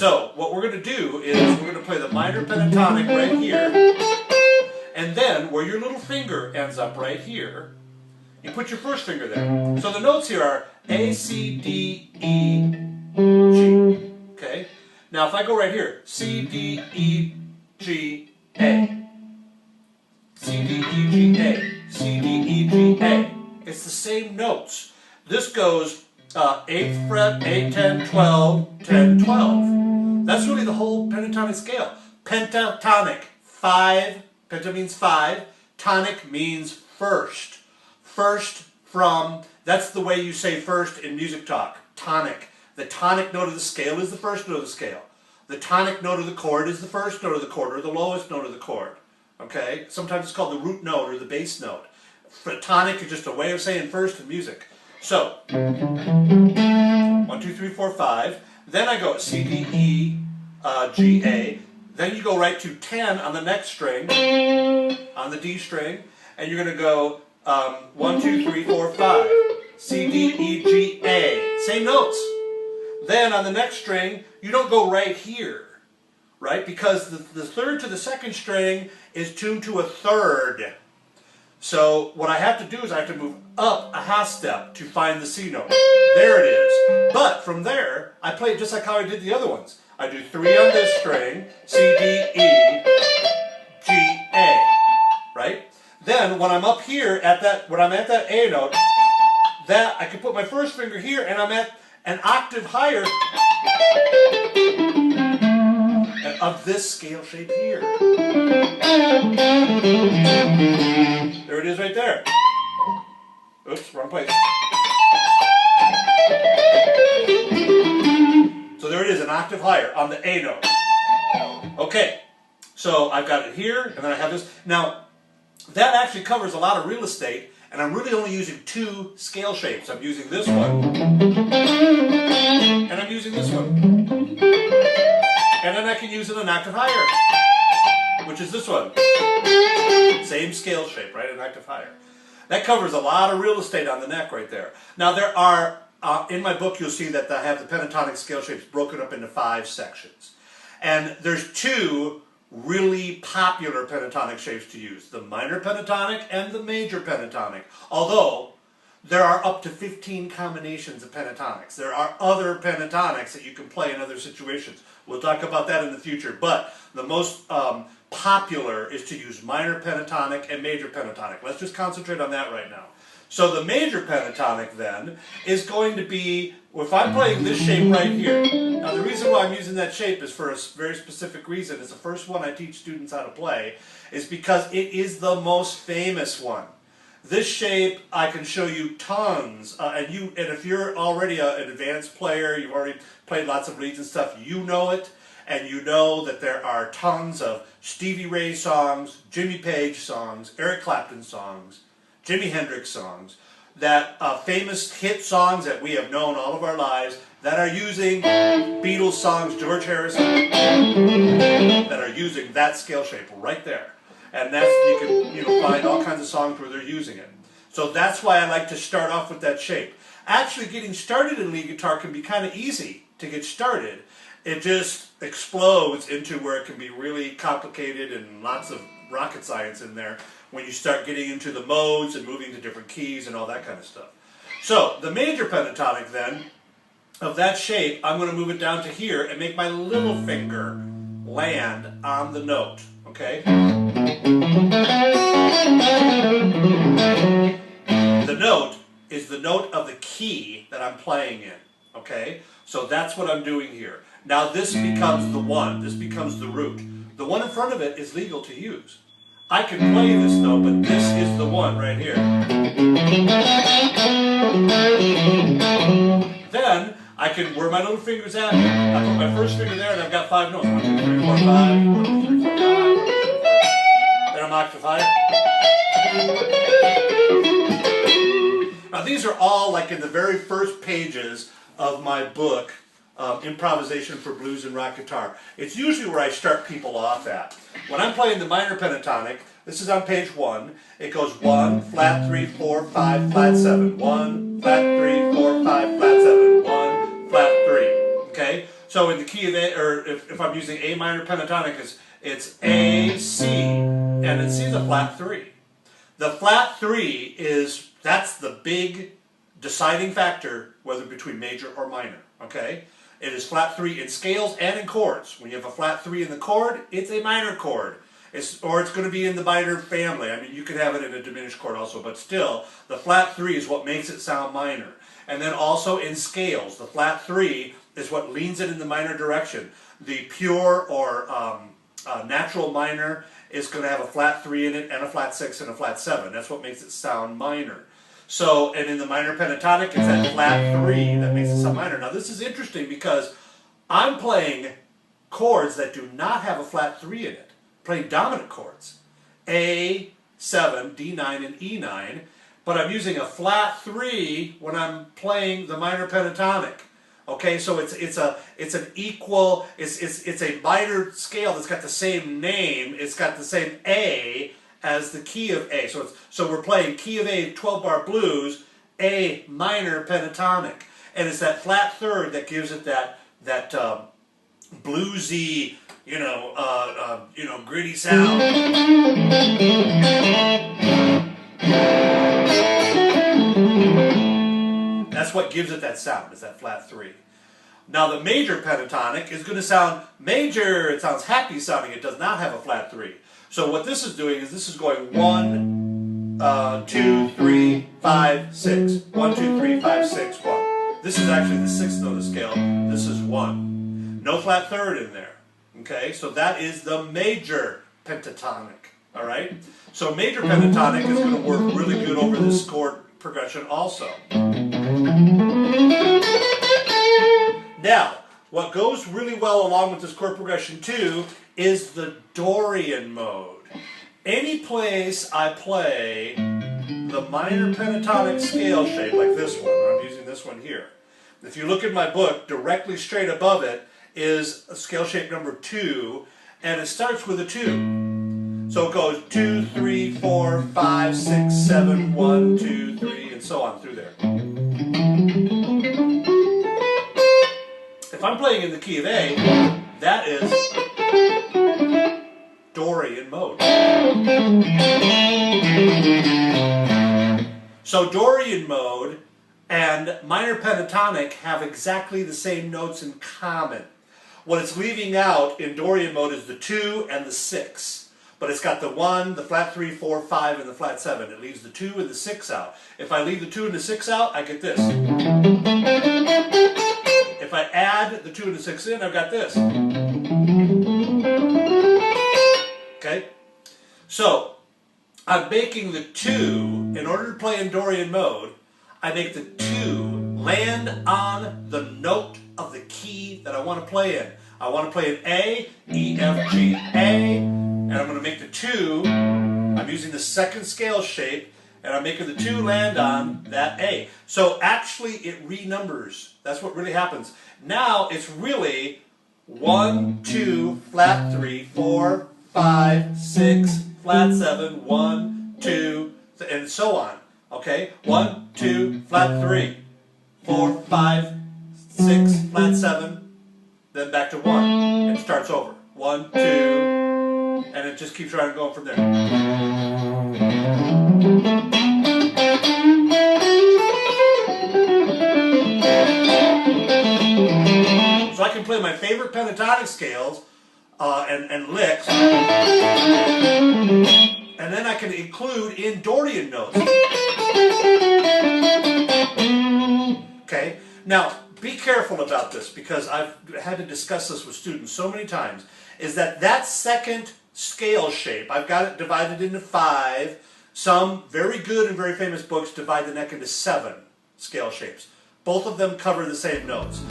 So what we're going to do is we're going to play the minor pentatonic right here, and then where your little finger ends up right here, you put your first finger there. So the notes here are A, C, D, E, G. Okay? Now if I go right here, C, D, E, G, A. C, D, E, G, A. C, D, E, G, A. It's the same notes. This goes 8th fret, 8, 10, 12, 10, 12. That's really the whole pentatonic scale. Pentatonic, 5, penta means 5, tonic means first. First from, that's the way you say first in music talk, tonic. The tonic note of the scale is the first note of the scale. The tonic note of the chord is the first note of the chord, or the lowest note of the chord. Okay? Sometimes it's called the root note or the bass note. Tonic is just a way of saying first in music. So, 1, 2, 3, 4, 5. Then I go C, D, E, G, A. Then you go right to 10 on the next string, on the D string, and you're going to go 1, 2, 3, 4, 5. C, D, E, G, A. Same notes. Then on the next string, you don't go right here, right? Because the third to the second string is tuned to a third. So what I have to do is I have to move up a half step to find the C note. There it is. But from there, I play it just like how I did the other ones. I do 3 on this string, C, D, E, G, A, right? Then when I'm up here at that, when I'm at that A note, that I can put my first finger here and I'm at an octave higher of this scale shape here. There it is right there. Oops, wrong place. So there it is, an octave higher on the A note. Okay, so I've got it here, and then I have this. Now, that actually covers a lot of real estate, and I'm really only using 2 scale shapes. I'm using this one, and I'm using this one. And then I can use it an octave higher, which is this one. Same scale shape, right? An octave higher. That covers a lot of real estate on the neck right there. Now there are, in my book you'll see that I have the pentatonic scale shapes broken up into 5 sections. And there's 2 really popular pentatonic shapes to use. The minor pentatonic and the major pentatonic. Although, there are up to 15 combinations of pentatonics. There are other pentatonics that you can play in other situations. We'll talk about that in the future. But the most popular is to use minor pentatonic and major pentatonic. Let's just concentrate on that right now. So the major pentatonic then is going to be, if I'm playing this shape right here. Now the reason why I'm using that shape is for a very specific reason. It's the first one I teach students how to play, is because it is the most famous one. This shape, I can show you tons, and if you're already an advanced player, you've already played lots of leads and stuff, you know it, and you know that there are tons of Stevie Ray songs, Jimmy Page songs, Eric Clapton songs, Jimi Hendrix songs, that famous hit songs that we have known all of our lives, that are using Beatles songs, George Harrison, that are using that scale shape right there. And that's, you can find all kinds of songs where they're using it. So that's why I like to start off with that shape. Actually, getting started in lead guitar can be kind of easy to get started. It just explodes into where it can be really complicated and lots of rocket science in there when you start getting into the modes and moving to different keys and all that kind of stuff. So the major pentatonic then, of that shape, I'm going to move it down to here and make my little finger land on the note. Okay? The note is the note of the key that I'm playing in. Okay? So that's what I'm doing here. Now this becomes the 1. This becomes the root. The one in front of it is legal to use. I can play this note, but this is the 1 right here. Then I can, where my little finger's at, I put my first finger there and I've got 5 notes. 1, 2, 3, 4, 5. 1, 2, 3, 4, 5. Then I'm octave higher. Now these are all like in the very first pages of my book, Improvisation for Blues and Rock Guitar. It's usually where I start people off at. When I'm playing the minor pentatonic, this is on page 1. It goes 1, flat 3, 4, 5, flat 7. 1, flat 3, 4, 5, flat 7. 1, flat 3. Okay? So in the key of A, or if I'm using A minor pentatonic, it's A, C, and then C is a flat 3. The flat 3 that's the big deciding factor whether between major or minor, okay? It is flat 3 in scales and in chords. When you have a flat 3 in the chord, it's a minor chord. Or it's going to be in the minor family. I mean, you could have it in a diminished chord also, but still, the flat 3 is what makes it sound minor. And then also in scales, the flat 3 is what leans it in the minor direction. The pure or natural minor is going to have a flat 3 in it and a flat 6 and a flat 7. That's what makes it sound minor. So, and in the minor pentatonic, it's that flat 3 that makes it sound minor. Now this is interesting because I'm playing chords that do not have a flat 3 in it. I'm playing dominant chords. A, 7, D9, and E9. But I'm using a flat 3 when I'm playing the minor pentatonic. Okay, so it's an equal, it's a minor scale that's got the same name, it's got the same A as the key of A. So we're playing key of A 12-bar blues, A minor pentatonic. And it's that flat third that gives it that bluesy, gritty sound. That's what gives it that sound, is that flat 3. Now the major pentatonic is going to sound major. It sounds happy sounding. It does not have a flat 3. So what this is doing is this is going 1, 2, 3, 5, 6. 1, 2, 3, 5, 6, 1. This is actually the 6th note of the scale. This is 1. No flat third in there. Okay, so that is the major pentatonic. All right? So major pentatonic is going to work really good over this chord progression also. Now, what goes really well along with this chord progression too is the Dorian mode. Any place I play the minor pentatonic scale shape, like this one, I'm using this one here. If you look at my book, directly straight above it is a scale shape number 2, and it starts with a 2. So it goes 2, 3, 4, 5, 6, 7, 1, 2, 3, and so on through there. If I'm playing in the key of A, that is Dorian mode. So Dorian mode and minor pentatonic have exactly the same notes in common. What it's leaving out in Dorian mode is the 2 and the 6. But it's got the 1, the flat 3, 4, 5, and the flat 7. It leaves the 2 and the 6 out. If I leave the 2 and the 6 out, I get this. If I add the 2 and the 6 in, I've got this. Okay? So, I'm making the 2, in order to play in Dorian mode, I make the 2 land on the note of the key that I want to play in. I want to play in A, E, F, G, A, and I'm going to make the 2, I'm using the second scale shape, and I'm making the 2 land on that A. So actually it renumbers. That's what really happens. Now it's really 1, 2, flat 3, 4, 5, 6, flat 7, 1, 2, and so on. Okay? 1, 2, flat 3, 4, 5, 6, flat 7, then back to 1, and it starts over. 1, 2, and it just keeps right going from there. So I can play my favorite pentatonic scales and licks, and then I can include in Dorian notes. Okay? Now, be careful about this because I've had to discuss this with students so many times, is that second scale shape, I've got it divided into 5. Some very good and very famous books divide the neck into 7 scale shapes. Both of them cover the same notes.